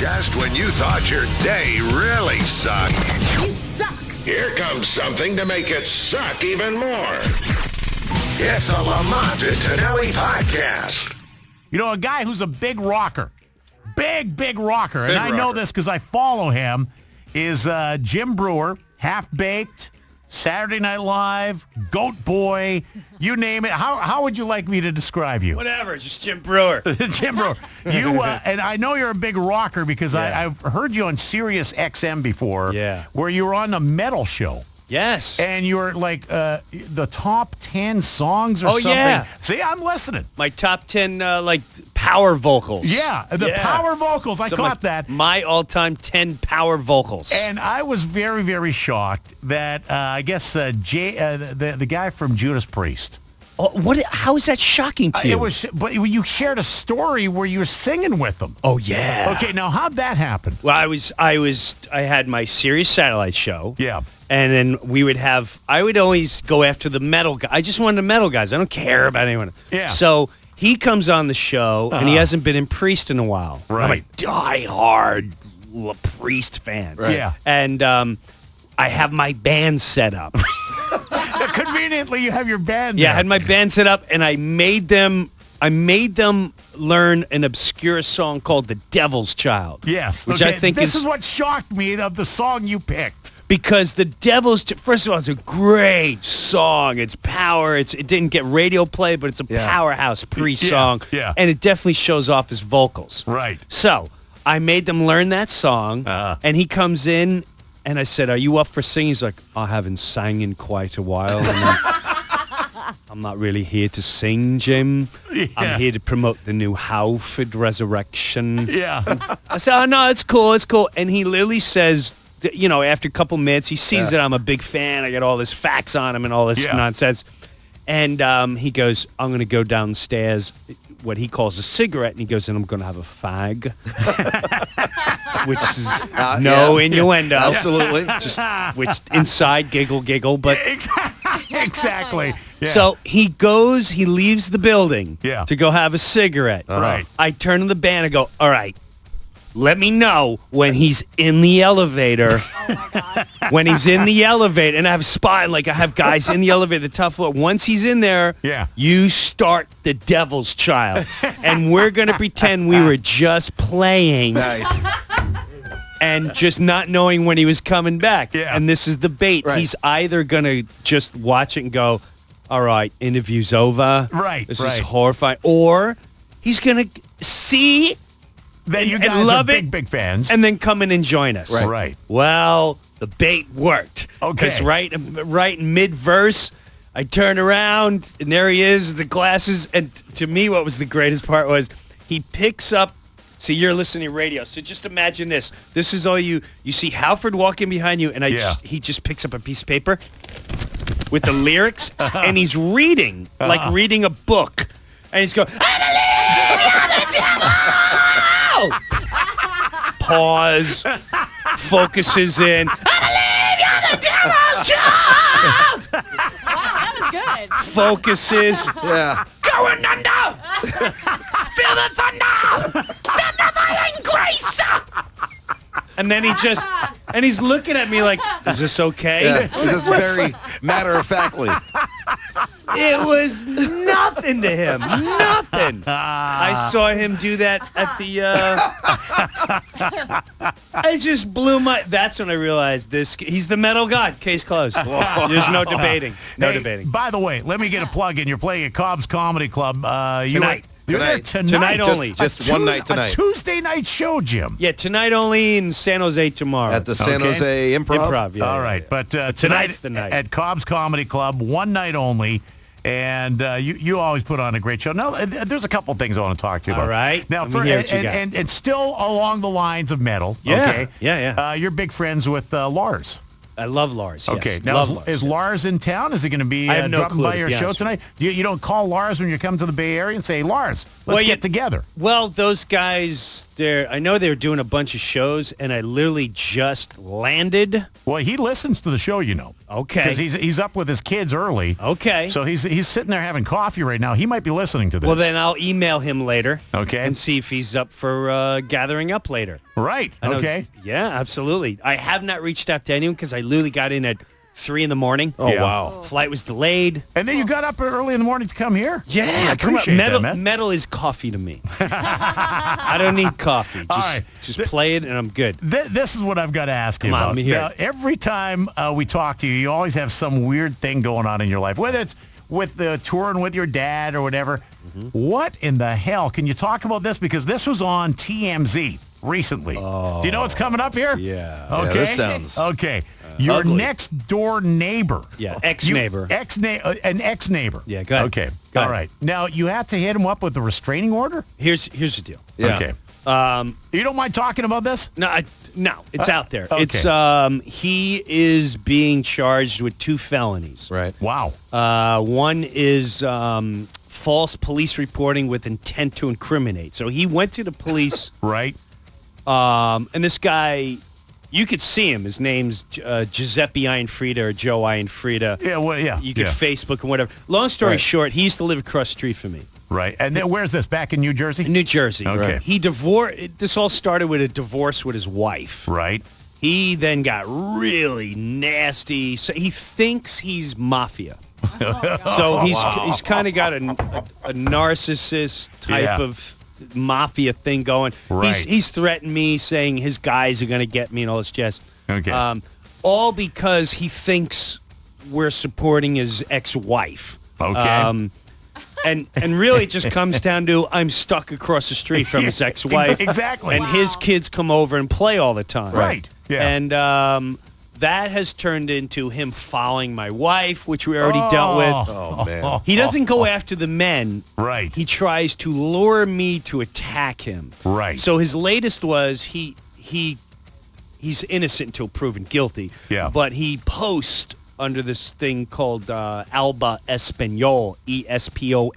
Just when you thought your day really sucked. You suck. Here comes something to make it suck even more. It's a Lamont and Tonelli podcast. You know, a guy who's a big rocker. Big rocker. And I know rocker. this because I follow him, is Jim Breuer, Half-Baked, Saturday Night Live, Goat Boy, you name it. How would you like me to describe you? Whatever, just Jim Breuer. Jim Breuer. You, and I know you're a big rocker because I've heard you on Sirius XM before, where you were on the metal show. Yes. And you were like the top 10 songs or something. Yeah. See, I'm listening. My top 10, power vocals. Yeah, the power vocals. I caught that. My all-time 10 power vocals. And I was very, very shocked that I guess the guy from Judas Priest. Oh, how is that shocking to you? It was, but you shared a story where you were singing with them. Oh yeah. Okay, now how'd that happen? Well, I had my Sirius satellite show. Yeah. And then I would always go after the metal guy. I just wanted the metal guys. I don't care about anyone. Yeah. So he comes on the show, and he hasn't been in Priest in a while. Right. I'm a die-hard Priest fan. Right. Yeah. And I have my band set up. Conveniently, you have your band Yeah, there. I had my band set up, and I made them learn an obscure song called "The Devil's Child." Yes. which I think this is what shocked me of the song you picked. Because the Devil's, first of all, it's a great song. It's power. It didn't get radio play, but it's a powerhouse Priest song. Yeah. And it definitely shows off his vocals. Right. So I made them learn that song, and he comes in, and I said, "Are you up for singing?" He's like, "I haven't sang in quite a while. And I'm not really here to sing, Jim. Yeah. I'm here to promote the new Halford Resurrection." Yeah. I said, "Oh, no, it's cool. And he literally says, after a couple minutes, he sees that I'm a big fan. I got all this facts on him and all this nonsense. And he goes, "I'm going to go downstairs," what he calls a cigarette, and he goes, "and I'm going to have a fag," which is no innuendo. Absolutely. Which inside, giggle, but... Exactly. Yeah. So he leaves the building to go have a cigarette. Right. I turn to the band and go, "All right, let me know when he's in the elevator." Oh my God. When he's in the elevator, and I have a spot, I have guys in the elevator, the top floor. Once he's in there, you start The Devil's Child. And we're going to pretend we were just playing. Nice. And just not knowing when he was coming back. Yeah. And this is the bait. Right. He's either going to just watch it and go, "All right, interview's over. Right, This right. is horrifying." Or he's going to see That you and guys love are it, big fans. and then come in and join us. Right. Well, the bait worked. Okay. Because right in mid-verse, I turn around, and there he is, the glasses. And to me, what was the greatest part was he picks up. See, you're listening to radio, so just imagine this. This is all you see Halford walking behind you, and he just picks up a piece of paper with the lyrics, and he's reading, like reading a book. And he's going, "I believe you're the devil!" Pause, focuses in, "I believe you're the devil's child!" Wow, that was good. Focuses, Yeah. "Going under! Feel the thunder! Dignifying grace!" And then he's looking at me like, "Is this okay?" Yeah. This is very matter-of-factly. It was nothing to him. Nothing. I saw him do that at the... I just blew my... That's when I realized he's the metal god. Case closed. There's no debating. No debating. By the way, let me get a plug in. You're playing at Cobb's Comedy Club. Tonight. You're there tonight. Tonight only. Just one night tonight. A Tuesday night show, Jim. Yeah, tonight only in San Jose tomorrow. At the San Jose Improv. Yeah. All right. But Tonight's the night. At Cobb's Comedy Club, one night only. And you always put on a great show. Now, there's a couple things I want to talk to you about. All right. Now, Let me hear what you got. And still along the lines of metal. Yeah. Okay? Yeah. You're big friends with Lars. I love Lars. Yes. Okay. Now, Love Lars. is Lars in town? Is he going to be I have no dropping clue, by to your be show honest tonight? You don't call Lars when you come to the Bay Area and say, "Lars, Let's get together. Well, those guys, I know they're doing a bunch of shows, and I literally just landed. Well, he listens to the show, you know. Okay. Because he's up with his kids early. Okay. So he's sitting there having coffee right now. He might be listening to this. Well, then I'll email him later. Okay. And see if he's up for gathering up later. Right. I know- Okay. Yeah, absolutely. I have not reached out to anyone because I literally got in at 3 a.m. Oh, Yeah. wow. Flight was delayed. And then you got up early in the morning to come here? Yeah, I come on. appreciate Metal, that, man. metal is coffee to me. I don't need coffee. Just, All right. just play it and I'm good. This is what I've got to ask you Come on, about. let me hear Now, it. every time we talk to you, you always have some weird thing going on in your life, whether it's with the touring with your dad or whatever. Mm-hmm. What in the hell? Can you talk about this? Because this was on TMZ recently. Do you know what's coming up here? Yeah. Okay. Yeah, this sounds okay. Your ugly. next door neighbor. Yeah, ex-neighbor. An ex-neighbor. Yeah, go ahead. Okay. Go All ahead. right. Now, you have to hit him up with a restraining order? Here's the deal. Yeah. Okay. You don't mind talking about this? No, it's out there. okay. It's he is being charged with 2 felonies. Right. Wow. One is false police reporting with intent to incriminate. So he went to the police, Right. and this guy, you could see him. His name's Giuseppe Ianfrida or Joe Ianfrida. Yeah, well, yeah. You could yeah. Facebook and whatever. Long story Right. short, he used to live across the street from me. Right. And then where's this? Back in New Jersey? In New Jersey. Okay. He divorced. This all started with a divorce with his wife. Right. He then got really nasty. So he thinks he's mafia. So he's kind of got a narcissist type Yeah. of mafia thing going. Right. He's threatened me, saying his guys are going to get me and all this jazz. Okay. All because he thinks we're supporting his ex-wife. Okay. And really it just comes down to I'm stuck across the street from his ex-wife. Exactly. And his kids come over and play all the time. Right. Yeah. And that has turned into him following my wife, which we already dealt with. Oh, man. He doesn't go after the men. Right. He tries to lure me to attack him. Right. So his latest was he's innocent until proven guilty. Yeah. But he posts under this thing called Alba Espanol, ESPONLE.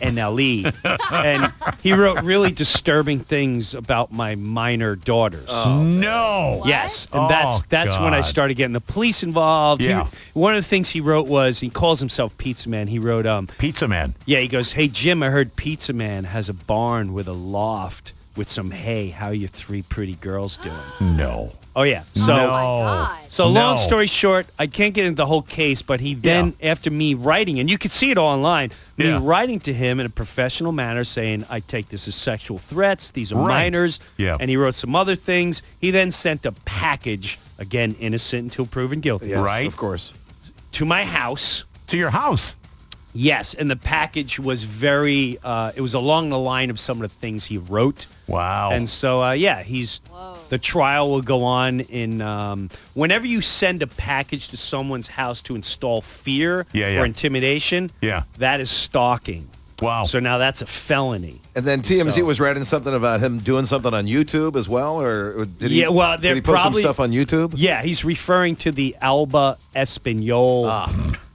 And he wrote really disturbing things about my minor daughters. No. Yes, and Oh, that's when I God. started getting the police involved. Yeah. One of the things he wrote was, he calls himself Pizza Man. He wrote, Pizza Man. yeah, he goes, "Hey, Jim, I heard Pizza Man has a barn with a loft with some hay. How are your 3 pretty girls doing?" No. Oh, yeah. So, No. God. so No. long story short, I can't get into the whole case, but he then, after me writing, and you could see it all online, me Yeah. writing to him in a professional manner saying, I take this as sexual threats, these are Right. minors, Yeah. and he wrote some other things. He then sent a package, again, innocent until proven guilty, Yes, Right. of course. to my house. To your house. Yes, and the package was very, it was along the line of some of the things he wrote. Wow. And so, the trial will go on in, whenever you send a package to someone's house to install fear Yeah. or intimidation, Yeah. that is stalking. Wow. So now that's a felony. And then TMZ So- was writing something about him doing something on YouTube as well, or did he? Yeah, well, did they're he post probably- some stuff on YouTube? Yeah, he's referring to the Alba Espanol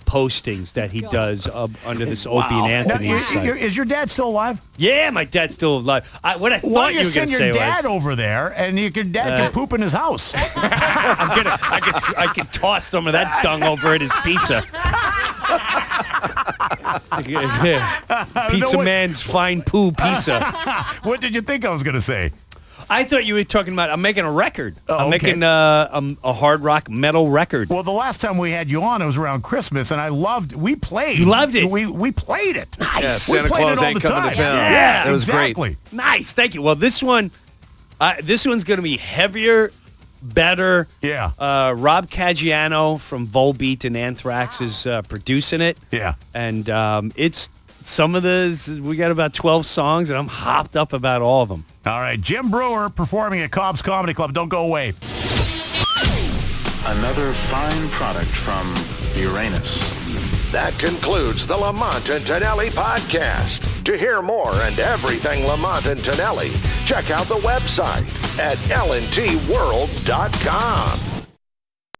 postings that he does under this Opie and Now, Anthony site. is your dad still alive? Yeah, my dad's still alive. What I Why thought don't you you were going send to your say dad was, over there and your dad can poop in his house? I could toss some of that dung over at his pizza. Pizza what- Man's Fine Poo Pizza. What did you think I was going to say? I thought you were talking about, I'm making a record. Oh, I'm okay. making a hard rock metal record. Well, the last time we had you on, it was around Christmas, and we played. You loved it? We played it. Nice. Yeah, We Santa played Claus it all ain't the coming time. to town. Yeah, It was great. exactly. Nice, thank you. Well, this one's going to be heavier, better. Yeah. Rob Caggiano from Volbeat and Anthrax is producing it. Yeah. And it's some of we got about 12 songs, and I'm hopped up about all of them. All right, Jim Breuer performing at Cobb's Comedy Club. Don't go away. Another fine product from Uranus. That concludes the Lamont and Tonelli podcast. To hear more and everything Lamont and Tonelli, check out the website at lntworld.com.